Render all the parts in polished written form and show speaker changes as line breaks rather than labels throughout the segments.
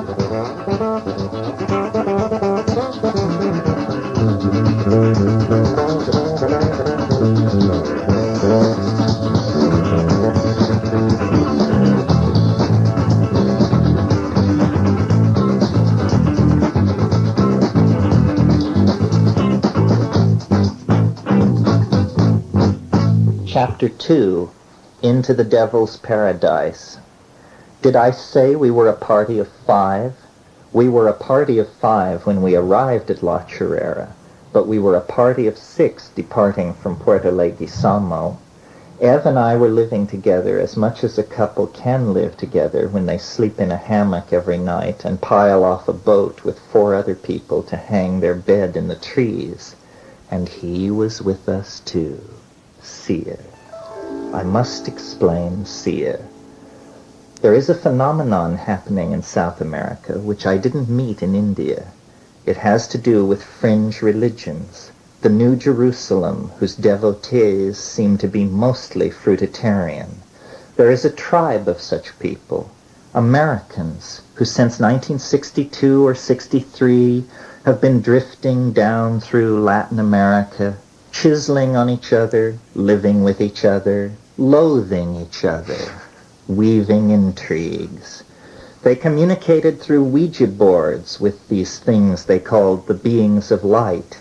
Chapter 2, Into the Devil's Paradise. Did I say we were a party of 5? We were a party of 5 when we arrived at La Chorrera, but we were a party of 6 departing from Puerto Leguizamo. Ev and I were living together as much as a couple can live together when they sleep in a hammock every night and pile off a boat with 4 other people to hang their bed in the trees. And he was with us too. Sia. I must explain Sia. There is a phenomenon happening in South America which I didn't meet in India. It has to do with fringe religions, the New Jerusalem, whose devotees seem to be mostly fruitarian. There is a tribe of such people, Americans, who since 1962 or 63 have been drifting down through Latin America, chiseling on each other, living with each other, loathing each other, weaving intrigues. They communicated through Ouija boards with these things they called the beings of light,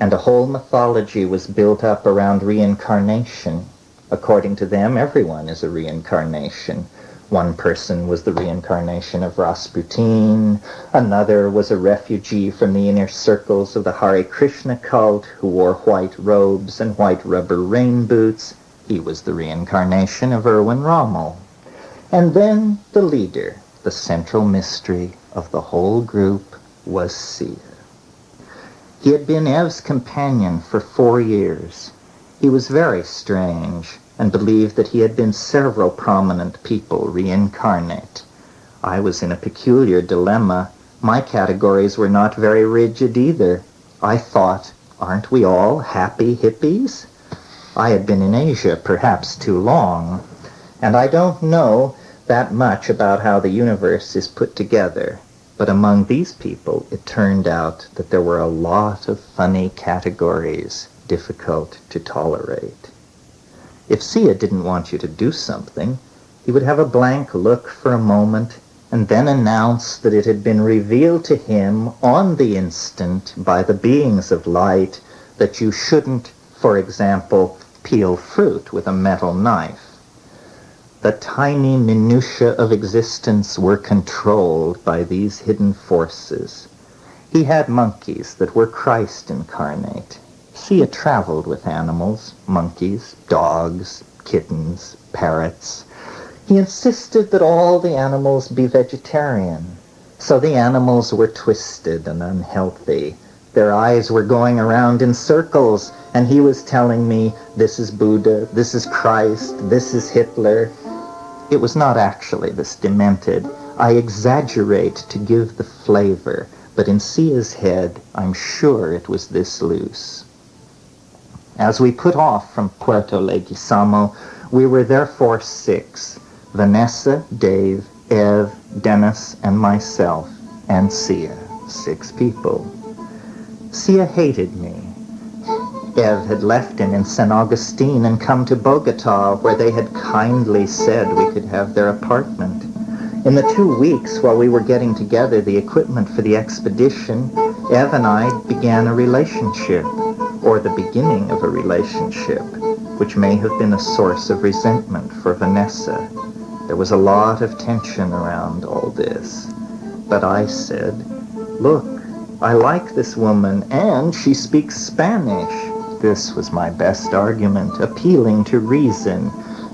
and a whole mythology was built up around reincarnation. According to them, everyone is a reincarnation. One person was the reincarnation of Rasputin, another was a refugee from the inner circles of the Hare Krishna cult who wore white robes and white rubber rain boots. He was the reincarnation of Erwin Rommel. And then the leader, the central mystery of the whole group, was Sia. He had been Ev's companion for 4 years. He was very strange, and believed that he had been several prominent people reincarnate. I was in a peculiar dilemma. My categories were not very rigid either. I thought, aren't we all happy hippies? I had been in Asia perhaps too long, and I don't know that much about how the universe is put together. But among these people, it turned out that there were a lot of funny categories difficult to tolerate. If Sia didn't want you to do something, he would have a blank look for a moment and then announce that it had been revealed to him on the instant by the beings of light that you shouldn't, for example, peel fruit with a metal knife. The tiny minutiae of existence were controlled by these hidden forces. He had monkeys that were Christ incarnate. Sia traveled with animals, monkeys, dogs, kittens, parrots. He insisted that all the animals be vegetarian. So the animals were twisted and unhealthy. Their eyes were going around in circles, and he was telling me, this is Buddha, this is Christ, this is Hitler. It was not actually this demented. I exaggerate to give the flavor, but in Sia's head, I'm sure it was this loose. As we put off from Puerto Leguizamo, we were therefore 6, Vanessa, Dave, Ev, Dennis, and myself, and Sia, 6 people. Sia hated me. Ev had left him in San Agustin and come to Bogota, where they had kindly said we could have their apartment. In the 2 weeks while we were getting together the equipment for the expedition, Ev and I began a relationship, or the beginning of a relationship, which may have been a source of resentment for Vanessa. There was a lot of tension around all this. But I said, look, I like this woman, and she speaks Spanish. This was my best argument, appealing to reason.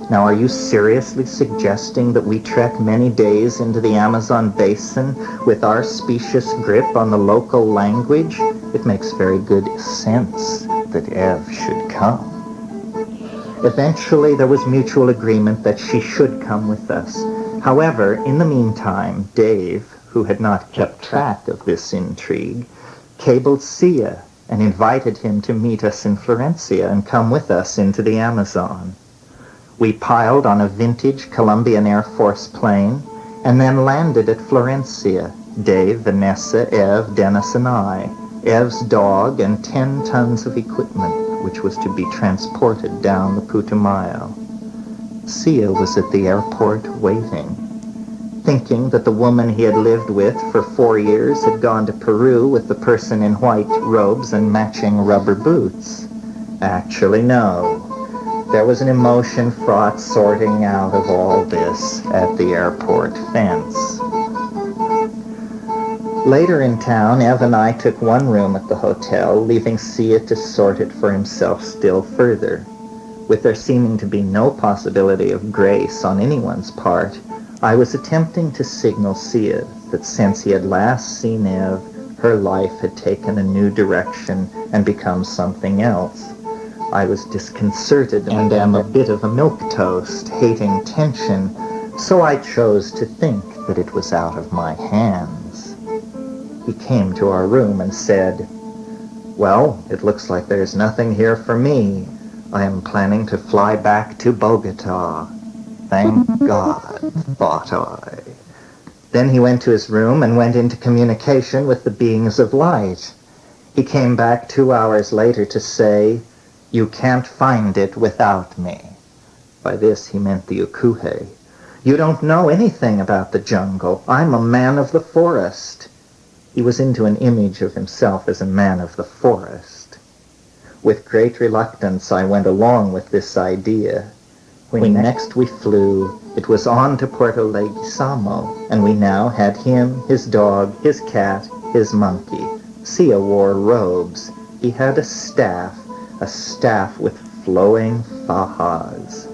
Now, are you seriously suggesting that we trek many days into the Amazon basin with our specious grip on the local language? It makes very good sense that Ev should come. Eventually, there was mutual agreement that she should come with us. However, in the meantime, Dave, who had not kept track of this intrigue, cabled Sia and invited him to meet us in Florencia and come with us into the Amazon. We piled on a vintage Colombian Air Force plane and then landed at Florencia Dave, Vanessa, Ev, Dennis, and I, Ev's dog, and 10 tons of equipment, which was to be transported down the Putumayo. Sia was at the airport waiting, thinking that the woman he had lived with for 4 years had gone to Peru with the person in white robes and matching rubber boots. Actually, no. There was an emotion-fraught sorting out of all this at the airport fence. Later in town, Ev and I took one room at the hotel, leaving Sia to sort it for himself still further. With there seeming to be no possibility of grace on anyone's part, I was attempting to signal Sia that since he had last seen Ev, her life had taken a new direction and become something else. I was disconcerted and am a bit of a milquetoast, hating tension, so I chose to think that it was out of my hands. He came to our room and said, "Well, it looks like there's nothing here for me. I am planning to fly back to Bogota." Thank God, thought I. Then he went to his room and went into communication with the beings of light. He came back 2 hours later to say, "You can't find it without me." By this he meant the ukuhe. "You don't know anything about the jungle. I'm a man of the forest." He was into an image of himself as a man of the forest. With great reluctance I went along with this idea. When next we flew, it was on to Puerto Leguizamo, and we now had him, his dog, his cat, his monkey. Sia wore robes. He had a staff with flowing fajas.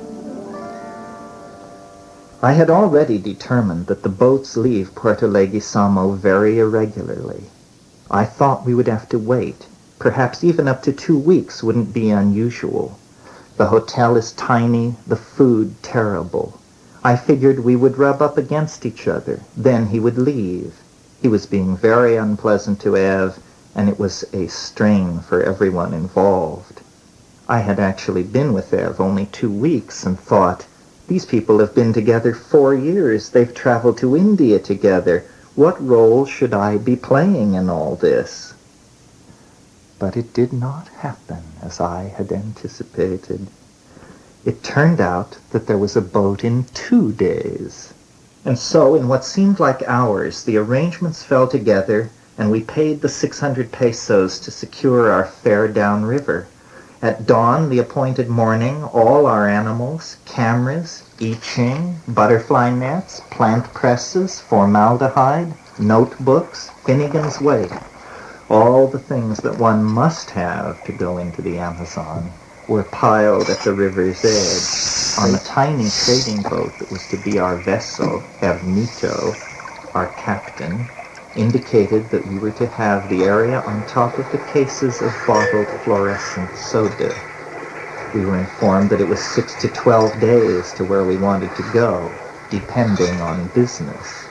I had already determined that the boats leave Puerto Leguizamo very irregularly. I thought we would have to wait. Perhaps even up to 2 weeks wouldn't be unusual. The hotel is tiny, the food terrible. I figured we would rub up against each other. Then he would leave. He was being very unpleasant to Ev, and it was a strain for everyone involved. I had actually been with Ev only 2 weeks and thought, these people have been together 4 years. They've traveled to India together. What role should I be playing in all this? But it did not happen as I had anticipated. It turned out that there was a boat in 2 days. And so, in what seemed like hours, the arrangements fell together, and we paid the 600 pesos to secure our fare downriver. At dawn, the appointed morning, all our animals, cameras, I Ching, butterfly nets, plant presses, formaldehyde, notebooks, Finnegan's Wake, all the things that one must have to go into the Amazon, were piled at the river's edge. On the tiny trading boat that was to be our vessel, Ernito, our captain, indicated that we were to have the area on top of the cases of bottled fluorescent soda. We were informed that it was 6 to 12 days to where we wanted to go, depending on business.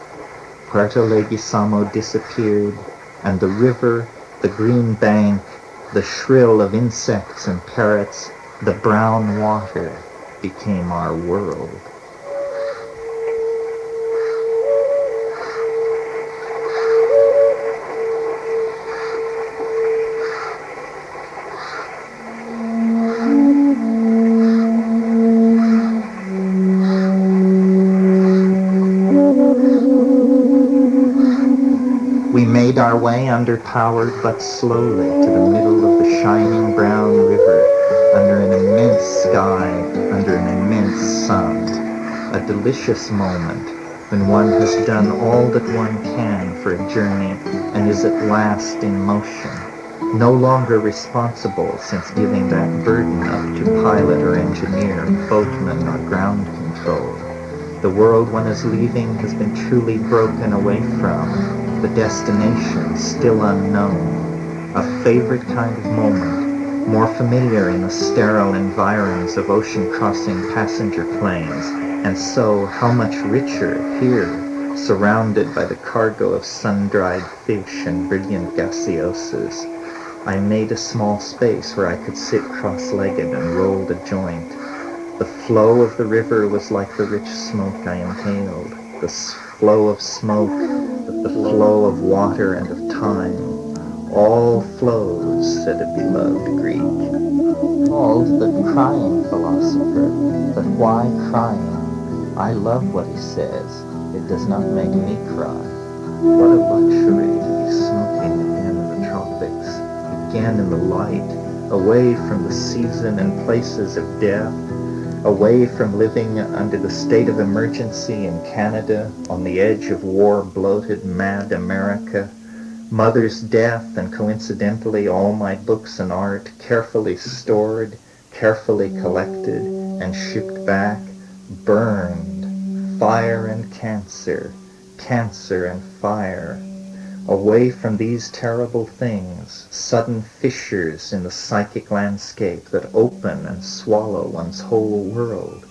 Puerto Leguizamo disappeared, and the river, the green bank, the shrill of insects and parrots, the brown water became our world. We made our way underpowered but slowly to the middle of the shining brown river, under an immense sky, under an immense sun. A delicious moment when one has done all that one can for a journey and is at last in motion, no longer responsible since giving that burden up to pilot or engineer, boatman or ground control. The world one is leaving has been truly broken away from, the destination still unknown, a favorite kind of moment, more familiar in the sterile environs of ocean-crossing passenger planes, and so how much richer here, surrounded by the cargo of sun-dried fish and brilliant gaseosas. I made a small space where I could sit cross-legged and rolled a joint. The flow of the river was like the rich smoke I inhaled, the flow of smoke, the the flow of water and of time. All flows, said a beloved Greek. Called the crying philosopher. But why crying? I love what he says. It does not make me cry. What a luxury to be smoking again in the tropics, again in the light, away from the season and places of death, away from living under the state of emergency in Canada, on the edge of war-bloated, mad America, mother's death, and coincidentally all my books and art carefully stored, carefully collected, and shipped back, burned, fire and cancer, cancer and fire. Away from these terrible things, sudden fissures in the psychic landscape that open and swallow one's whole world.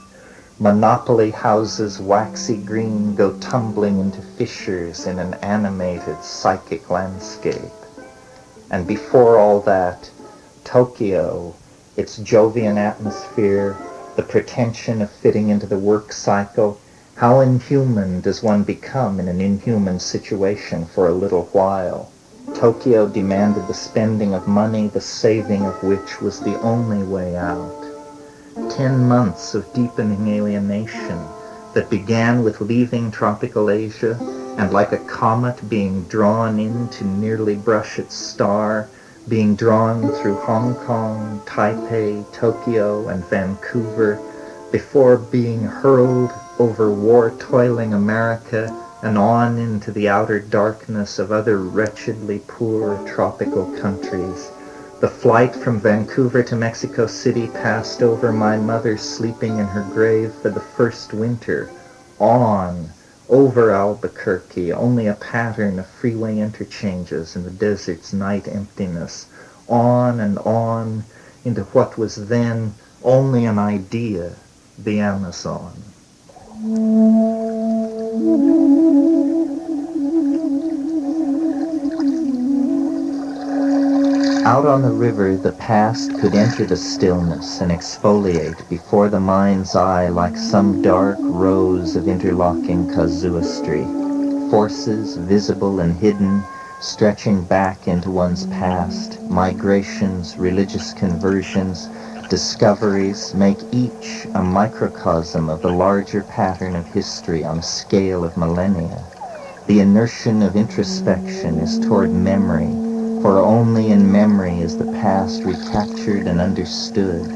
Monopoly houses, waxy green, go tumbling into fissures in an animated psychic landscape. And before all that, Tokyo, its Jovian atmosphere, the pretension of fitting into the work cycle. How inhuman does one become in an inhuman situation for a little while? Tokyo demanded the spending of money, the saving of which was the only way out. 10 months of deepening alienation that began with leaving tropical Asia and like a comet being drawn in to nearly brush its star, being drawn through Hong Kong, Taipei, Tokyo, and Vancouver, before being hurled over war-toiling America and on into the outer darkness of other wretchedly poor tropical countries. The flight from Vancouver to Mexico City passed over my mother sleeping in her grave for the first winter, on, over Albuquerque, only a pattern of freeway interchanges in the desert's night emptiness, on and on into what was then only an idea, the Amazon. Out on the river, the past could enter the stillness and exfoliate before the mind's eye like some dark rows of interlocking casuistry, forces visible and hidden, stretching back into one's past, migrations, religious conversions, discoveries make each a microcosm of the larger pattern of history on a scale of millennia. The inertia of introspection is toward memory, for only in memory is the past recaptured and understood.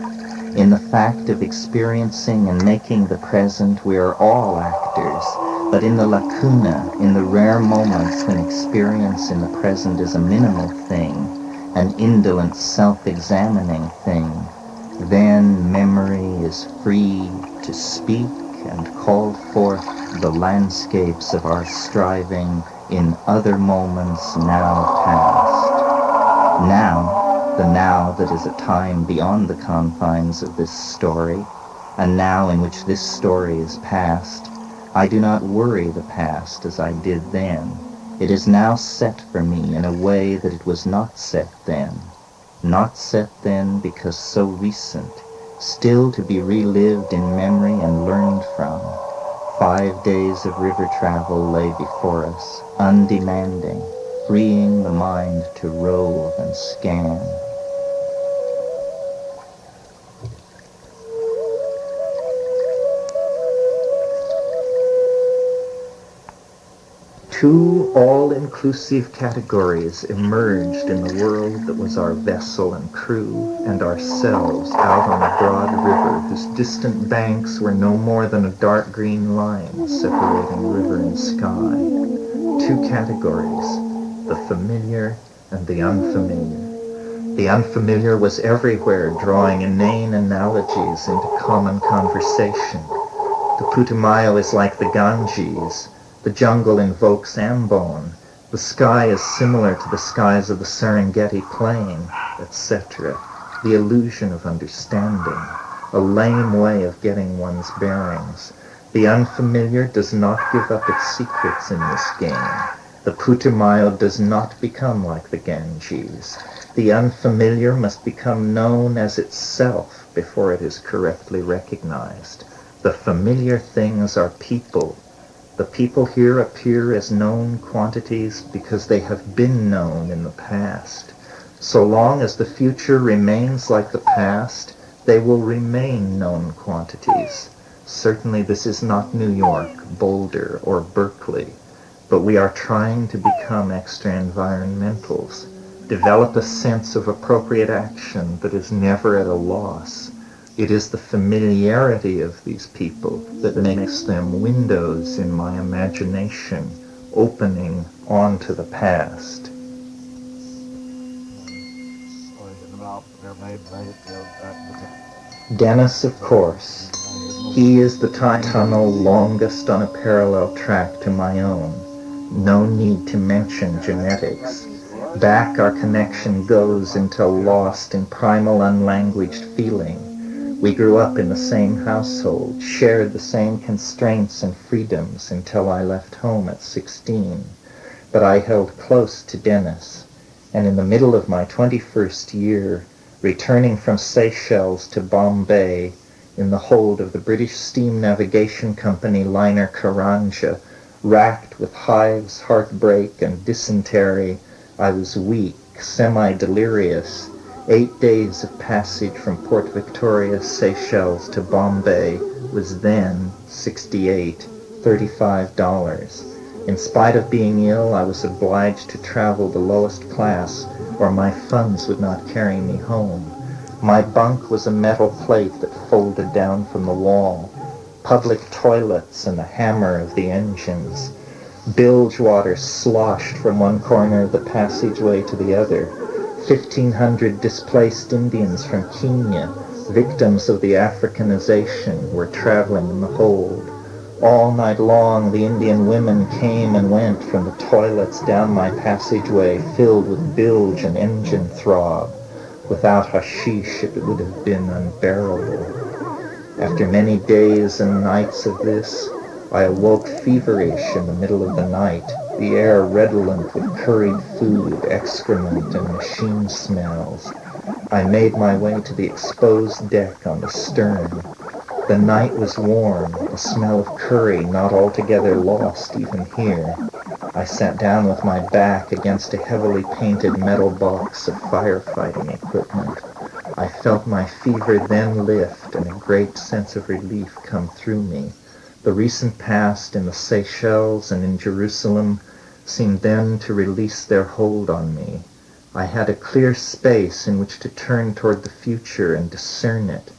In the fact of experiencing and making the present, we are all actors, but in the lacuna, in the rare moments when experience in the present is a minimal thing, an indolent self-examining thing, then memory is free to speak and call forth the landscapes of our striving in other moments now past. Now, the now that is a time beyond the confines of this story, a now in which this story is past, I do not worry the past as I did then. It is now set for me in a way that it was not set then. Not set then because so recent, still to be relived in memory and learned from. 5 days of river travel lay before us, undemanding, freeing the mind to rove and scan. Two all-inclusive categories emerged in the world that was our vessel and crew, and ourselves out on a broad river whose distant banks were no more than a dark green line separating river and sky. Two categories, the familiar and the unfamiliar. The unfamiliar was everywhere, drawing inane analogies into common conversation. The Putumayo is like the Ganges. The jungle invokes Ambon. The sky is similar to the skies of the Serengeti Plain, etc. The illusion of understanding, a lame way of getting one's bearings. The unfamiliar does not give up its secrets in this game. The Putumayo does not become like the Ganges. The unfamiliar must become known as itself before it is correctly recognized. The familiar things are people. The people here appear as known quantities because they have been known in the past. So long as the future remains like the past, they will remain known quantities. Certainly this is not New York, Boulder, or Berkeley, but we are trying to become extra-environmentals, develop a sense of appropriate action that is never at a loss. It is the familiarity of these people that makes them windows in my imagination, opening onto the past. Dennis, of course. He is the time tunnel longest on a parallel track to my own. No need to mention genetics. Back our connection goes until lost in primal unlanguaged feeling. We grew up in the same household, shared the same constraints and freedoms until I left home at 16. But I held close to Dennis, and in the middle of my 21st year, returning from Seychelles to Bombay, in the hold of the British Steam Navigation Company liner Karanja, racked with hives, heartbreak, and dysentery, I was weak, semi-delirious. 8 days of passage from Port Victoria, Seychelles to Bombay was then, 68, $35. In spite of being ill, I was obliged to travel the lowest class, or my funds would not carry me home. My bunk was a metal plate that folded down from the wall. Public toilets and the hammer of the engines. Bilge water sloshed from one corner of the passageway to the other. 1,500 displaced Indians from Kenya, victims of the Africanization, were traveling in the hold. All night long the Indian women came and went from the toilets down my passageway filled with bilge and engine throb. Without hashish it would have been unbearable. After many days and nights of this, I awoke feverish in the middle of the night, the air redolent with curried food, excrement, and machine smells. I made my way to the exposed deck on the stern. The night was warm, the smell of curry not altogether lost even here. I sat down with my back against a heavily painted metal box of firefighting equipment. I felt my fever then lift and a great sense of relief come through me. The recent past in the Seychelles and in Jerusalem seemed then to release their hold on me. I had a clear space in which to turn toward the future and discern it.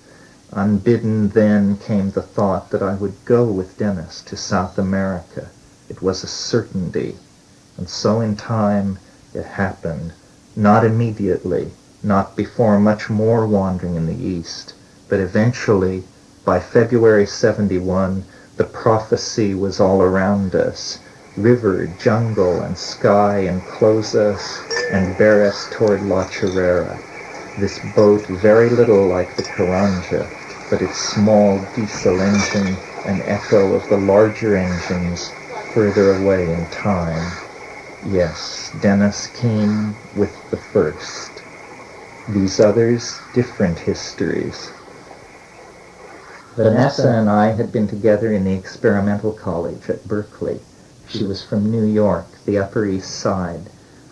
Unbidden then came the thought that I would go with Dennis to South America. It was a certainty. And so in time it happened. Not immediately, not before much more wandering in the East, but eventually, by February 71, the prophecy was all around us. River, jungle, and sky enclose us and bear us toward La Chorrera. This boat very little like the Karanja, but its small diesel engine an echo of the larger engines further away in time. Yes, Dennis came with the first. These others, different histories. Vanessa and I had been together in the experimental college at Berkeley. She was from New York, the Upper East Side.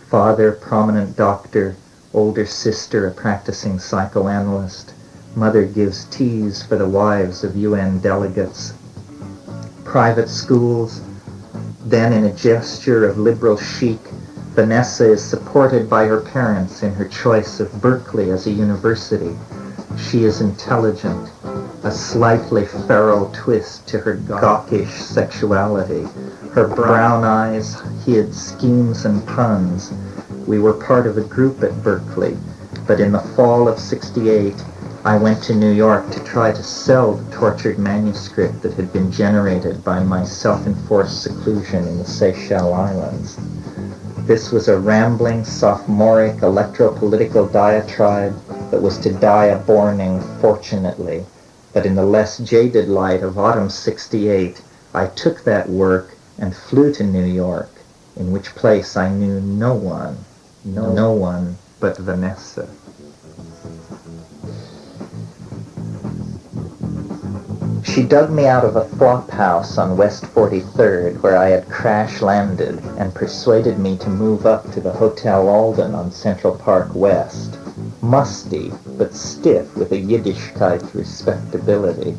Father, prominent doctor, older sister, a practicing psychoanalyst. Mother gives teas for the wives of UN delegates. Private schools. Then, in a gesture of liberal chic, Vanessa is supported by her parents in her choice of Berkeley as a university. She is intelligent, a slightly feral twist to her gawkish sexuality. Her brown eyes hid schemes and puns. We were part of a group at Berkeley, but in the fall of '68, I went to New York to try to sell the tortured manuscript that had been generated by my self-enforced seclusion in the Seychelles Islands. This was a rambling, sophomoric, electro-political diatribe that was to die a borning, fortunately. But in the less jaded light of autumn '68, I took that work and flew to New York, in which place I knew no one but Vanessa. She dug me out of a flop house on West 43rd where I had crash-landed and persuaded me to move up to the Hotel Alden on Central Park West. Musty, but stiff with a Yiddishkeit respectability.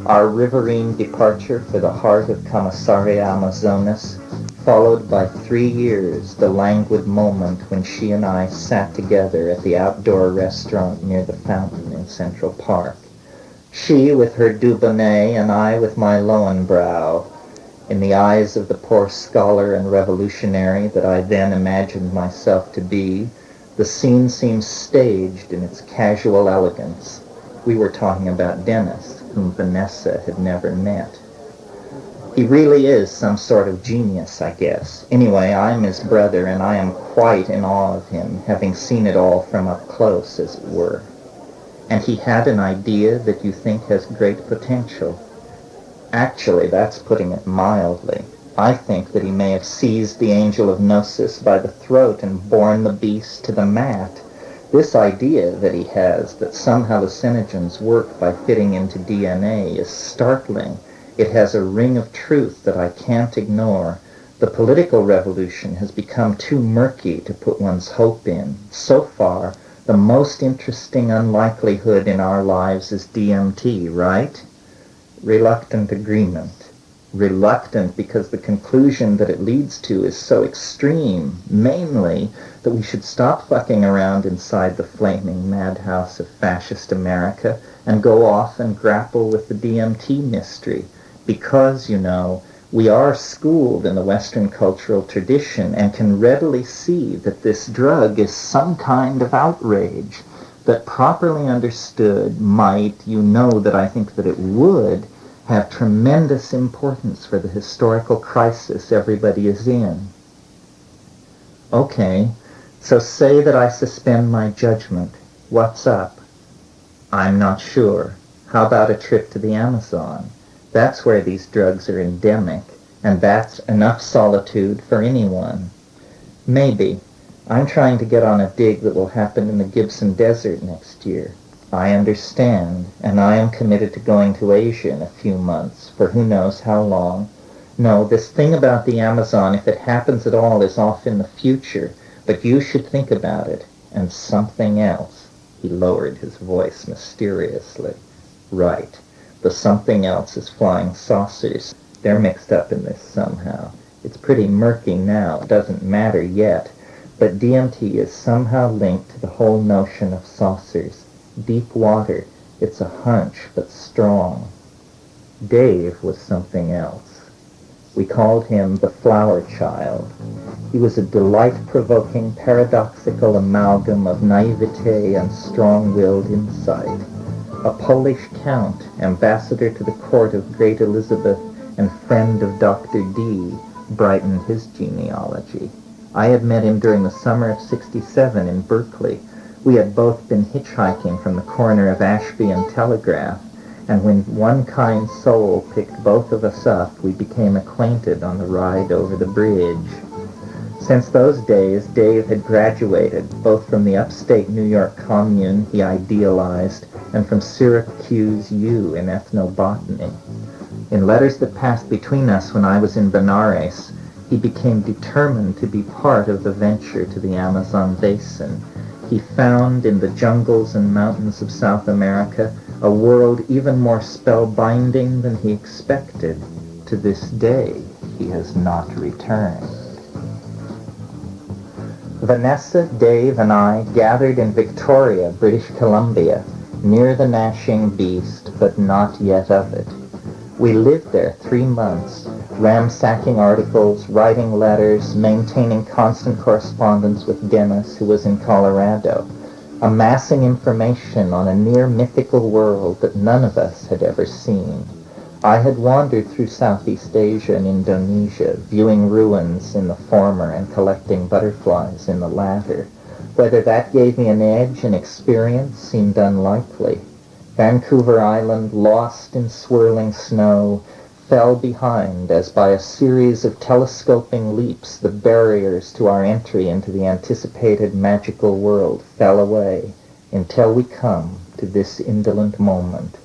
Our riverine departure for the heart of Comissaria Amazonas, followed by 3 years, the languid moment when she and I sat together at the outdoor restaurant near the fountain in Central Park. She with her Dubonnet and I with my Lowenbrow. In the eyes of the poor scholar and revolutionary that I then imagined myself to be, the scene seemed staged in its casual elegance. We were talking about Dennis, whom Vanessa had never met. He really is some sort of genius, I guess. Anyway, I'm his brother, and I am quite in awe of him, having seen it all from up close, as it were. And he had an idea that you think has great potential. Actually, that's putting it mildly. I think that he may have seized the angel of Gnosis by the throat and borne the beast to the mat. This idea that he has, that some hallucinogens work by fitting into DNA, is startling. It has a ring of truth that I can't ignore. The political revolution has become too murky to put one's hope in. So far, the most interesting unlikelihood in our lives is DMT, right? Reluctant agreement. Reluctant because the conclusion that it leads to is so extreme, mainly that we should stop fucking around inside the flaming madhouse of fascist America and go off and grapple with the DMT mystery. Because, you know, we are schooled in the Western cultural tradition and can readily see that this drug is some kind of outrage that properly understood might, you know that I think that it would, have tremendous importance for the historical crisis everybody is in. Okay, so say that I suspend my judgment. What's up? I'm not sure. How about a trip to the Amazon? That's where these drugs are endemic, and that's enough solitude for anyone. Maybe. I'm trying to get on a dig that will happen in the Gibson Desert next year. I understand, and I am committed to going to Asia in a few months, for who knows how long. No, this thing about the Amazon, if it happens at all, is off in the future, but you should think about it, and something else. He lowered his voice mysteriously. Right. The something else is flying saucers. They're mixed up in this somehow. It's pretty murky now. It doesn't matter yet. But DMT is somehow linked to the whole notion of saucers. Deep water. It's a hunch, but strong. Dave was something else. We called him the Flower Child. He was a delight-provoking, paradoxical amalgam of naivete and strong-willed insight. A Polish count, ambassador to the court of great Elizabeth and friend of Dr. D, brightened his genealogy. I had met him during the summer of '67 in Berkeley. We had both been hitchhiking from the corner of Ashby and Telegraph, and when one kind soul picked both of us up, we became acquainted on the ride over the bridge. Since those days, Dave had graduated, both from the upstate New York commune he idealized and from Syracuse U in ethnobotany. In letters that passed between us when I was in Benares, he became determined to be part of the venture to the Amazon basin. He found in the jungles and mountains of South America a world even more spellbinding than he expected. To this day, he has not returned. Vanessa, Dave, and I gathered in Victoria, British Columbia, near the gnashing beast, but not yet of it. We lived there 3 months, ransacking articles, writing letters, maintaining constant correspondence with Dennis, who was in Colorado, amassing information on a near-mythical world that none of us had ever seen. I had wandered through Southeast Asia and Indonesia, viewing ruins in the former and collecting butterflies in the latter. Whether that gave me an edge in experience seemed unlikely. Vancouver Island, lost in swirling snow, fell behind as by a series of telescoping leaps the barriers to our entry into the anticipated magical world fell away until we come to this indolent moment.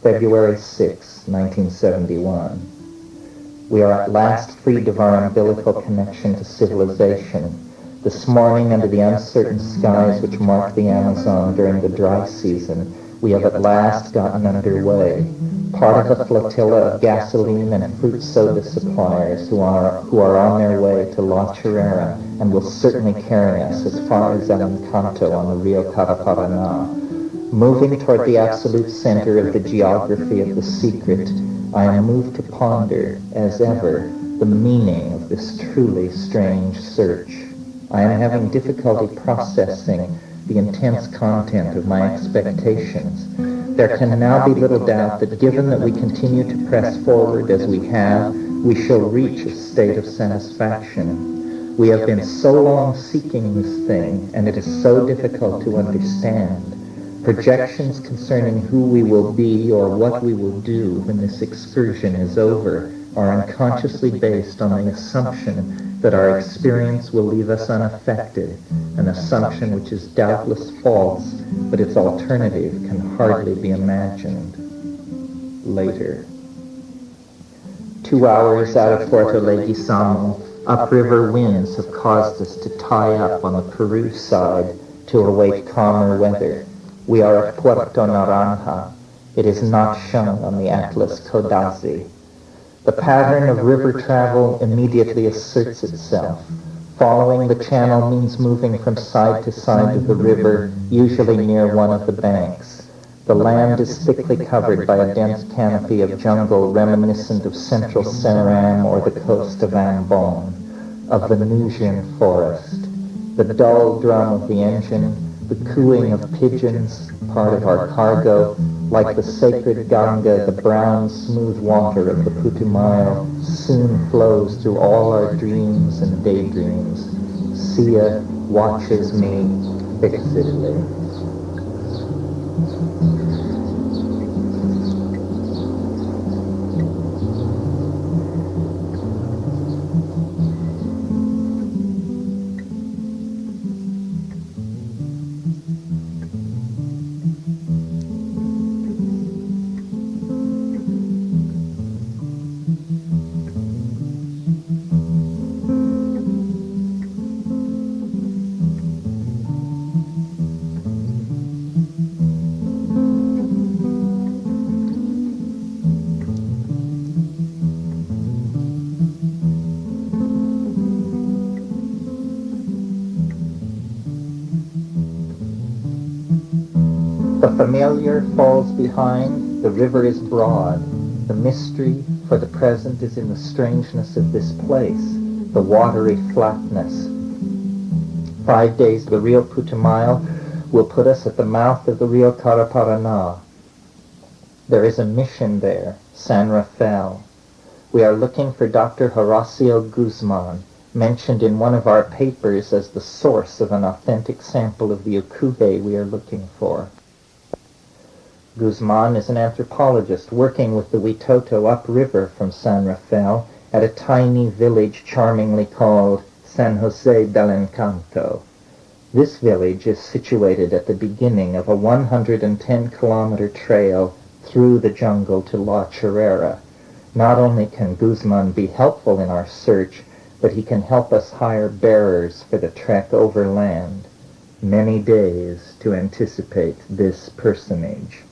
February 6, 1971. We are at last freed of our umbilical connection to civilization. This morning, under the uncertain skies which mark the Amazon during the dry season, we have at last gotten underway. Part of a flotilla of gasoline and fruit soda suppliers who are on their way to La Chorrera and will certainly carry us as far as El Encanto on the Rio Caraparaná. Moving toward the absolute center of the geography of the secret, I am moved to ponder, as ever, the meaning of this truly strange search. I am having difficulty processing the intense content of my expectations. There can now be little doubt that given that we continue to press forward as we have, we shall reach a state of satisfaction. We have been so long seeking this thing, and it is so difficult to understand. Projections concerning who we will be or what we will do when this excursion is over are unconsciously based on the assumption that our experience will leave us unaffected, an assumption which is doubtless false, but its alternative can hardly be imagined. Later. 2 hours out of Puerto Leguizamo, upriver winds have caused us to tie up on the Peru side to await calmer weather. We are at Puerto Naranja. It is not shown on the Atlas Codazzi. The pattern of river travel immediately asserts itself. Following the channel means moving from side to side of the river, usually near one of the banks. The land is thickly covered by a dense canopy of jungle reminiscent of central Ceram or the coast of Ambon, of Venusian forest. The dull drum of the engine, the cooing of pigeons, part of our cargo, like the sacred Ganga, the brown, smooth water of the Putumayo, soon flows through all our dreams and daydreams. Sia watches me fixedly. The familiar falls behind, the river is broad. The mystery, for the present, is in the strangeness of this place, the watery flatness. 5 days of the Rio Putumayo will put us at the mouth of the Rio Caraparaná. There is a mission there, San Rafael. We are looking for Dr. Horacio Guzman, mentioned in one of our papers as the source of an authentic sample of the ukube we are looking for. Guzman is an anthropologist working with the Witoto upriver from San Rafael at a tiny village charmingly called San Jose del Encanto. This village is situated at the beginning of a 110-kilometer trail through the jungle to La Chorrera. Not only can Guzman be helpful in our search, but he can help us hire bearers for the trek overland. Many days to anticipate this personage.